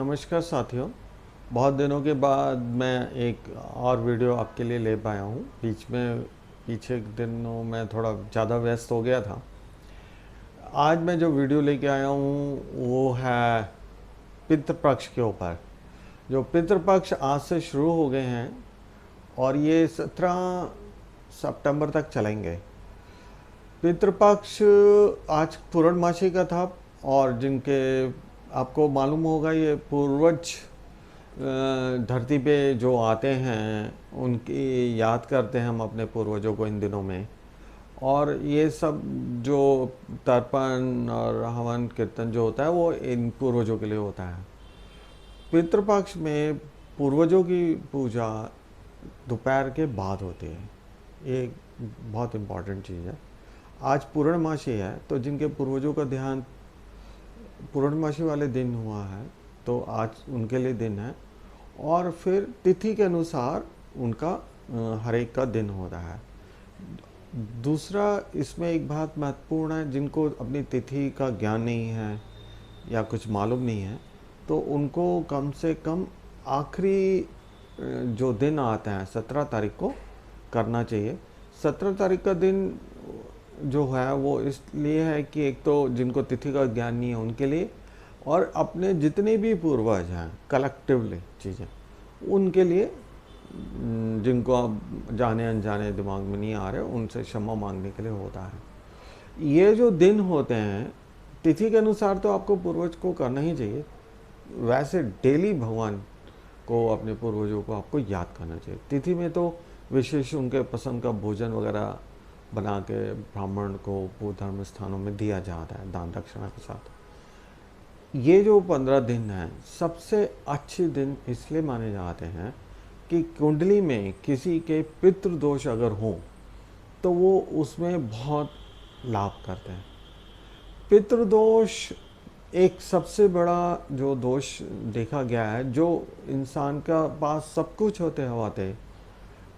नमस्कार साथियों। बहुत दिनों के बाद मैं एक और वीडियो आपके लिए ले पाया हूँ। पीछे के दिनों में थोड़ा ज़्यादा व्यस्त हो गया था। आज मैं जो वीडियो लेके आया हूँ वो है पितृपक्ष के ऊपर। जो पितृपक्ष आज से शुरू हो गए हैं और ये 17 सितंबर तक चलेंगे। पितृपक्ष आज पूर्णमासी का था और जिनके आपको मालूम होगा ये पूर्वज धरती पे जो आते हैं उनकी याद करते हैं हम अपने पूर्वजों को इन दिनों में। और ये सब जो तर्पण और हवन कीर्तन जो होता है वो इन पूर्वजों के लिए होता है। पितृपक्ष में पूर्वजों की पूजा दोपहर के बाद होती है। ये बहुत इम्पॉर्टेंट चीज़ है। आज पूर्णमासी है तो जिनके पूर्वजों का ध्यान पूर्णमासी वाले दिन हुआ है तो आज उनके लिए दिन है। और फिर तिथि के अनुसार उनका हर एक का दिन होता है। दूसरा इसमें एक बात महत्वपूर्ण है, जिनको अपनी तिथि का ज्ञान नहीं है या कुछ मालूम नहीं है तो उनको कम से कम आखिरी जो दिन आता है 17 तारीख को करना चाहिए। 17 तारीख का दिन जो है वो इसलिए है कि एक तो जिनको तिथि का ज्ञान नहीं है उनके लिए, और अपने जितने भी पूर्वज हैं कलेक्टिवली चीज़ें उनके लिए, जिनको आप जाने अनजाने दिमाग में नहीं आ रहे उनसे क्षमा मांगने के लिए होता है। ये जो दिन होते हैं तिथि के अनुसार तो आपको पूर्वज को करना ही चाहिए। वैसे डेली भगवान को अपने पूर्वजों को आपको याद करना चाहिए। तिथि में तो विशेष उनके पसंद का भोजन वगैरह बना के ब्राह्मण को धर्म स्थानों में दिया जाता है दान दक्षिणा के साथ। ये जो 15 दिन हैं सबसे अच्छे दिन इसलिए माने जाते हैं कि कुंडली में किसी के पितृदोष अगर हो तो वो उसमें बहुत लाभ करते हैं। पितृदोष एक सबसे बड़ा जो दोष देखा गया है, जो इंसान का पास सब कुछ होते हवाते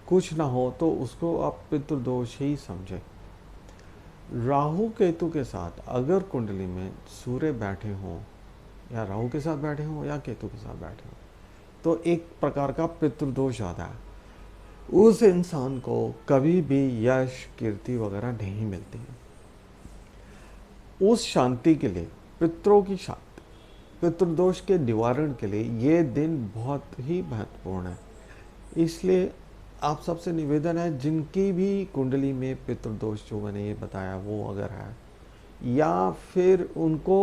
कुछ ना हो तो उसको आप पितृदोष ही समझे। राहु केतु के साथ अगर कुंडली में सूर्य बैठे हों या राहु के साथ बैठे हों या केतु के साथ बैठे हों तो एक प्रकार का पितृदोष आता है। उस इंसान को कभी भी यश कीर्ति वगैरह नहीं मिलती है। उस शांति के लिए, पितरों की शांति, पितृदोष के निवारण के लिए ये दिन बहुत ही महत्वपूर्ण है। इसलिए आप सबसे निवेदन है, जिनकी भी कुंडली में पितृदोष जो मैंने ये बताया वो अगर है, या फिर उनको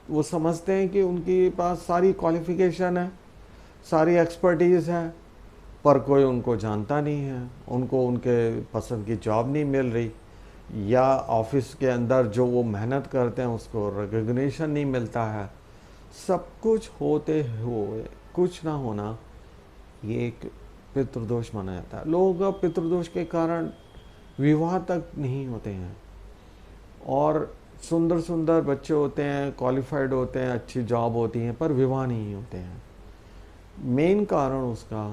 वो समझते हैं कि उनके पास सारी क्वालिफिकेशन है, सारी एक्सपर्टीज़ है, पर कोई उनको जानता नहीं है, उनको उनके पसंद की जॉब नहीं मिल रही, या ऑफिस के अंदर जो वो मेहनत करते हैं उसको रिकग्निशन नहीं मिलता है। सब कुछ होते हुए कुछ ना होना ये एक पितृदोष माना जाता है। लोगों का पितृदोष के कारण विवाह तक नहीं होते हैं, और सुंदर सुंदर बच्चे होते हैं, क्वालिफाइड होते हैं, अच्छी जॉब होती है, पर विवाह नहीं होते हैं। मेन कारण उसका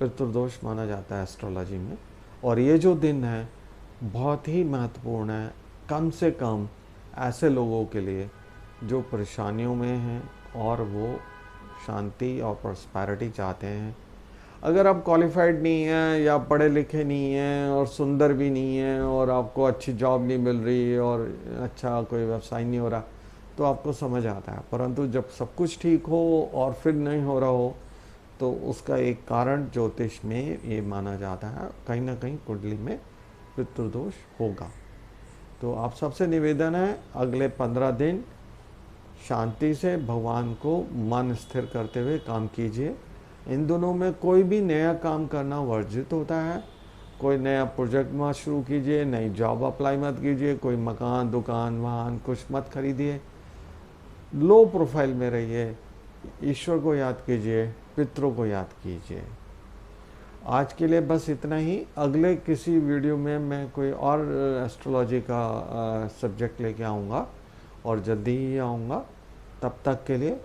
पितृदोष माना जाता है एस्ट्रोलॉजी में। और ये जो दिन है बहुत ही महत्वपूर्ण है, कम से कम ऐसे लोगों के लिए जो परेशानियों में हैं और वो शांति और प्रॉस्पेरिटी चाहते हैं। अगर आप क्वालिफाइड नहीं हैं या पढ़े लिखे नहीं हैं और सुंदर भी नहीं हैं और आपको अच्छी जॉब नहीं मिल रही और अच्छा कोई व्यवसाय नहीं हो रहा तो आपको समझ आता है। परंतु जब सब कुछ ठीक हो और फिर नहीं हो रहा हो तो उसका एक कारण ज्योतिष में ये माना जाता है, कहीं ना कहीं कुंडली में पितृदोष होगा। तो आप सबसे निवेदन है, अगले 15 दिन शांति से भगवान को मन स्थिर करते हुए काम कीजिए। इन दोनों में कोई भी नया काम करना वर्जित होता है। कोई नया प्रोजेक्ट मत शुरू कीजिए, नई जॉब अप्लाई मत कीजिए, कोई मकान दुकान वाहन कुछ मत खरीदिए। लो प्रोफाइल में रहिए, ईश्वर को याद कीजिए, पितरों को याद कीजिए। आज के लिए बस इतना ही। अगले किसी वीडियो में मैं कोई और एस्ट्रोलॉजी का सब्जेक्ट लेके आऊँगा और जल्दी ही आऊँगा। तब तक के लिए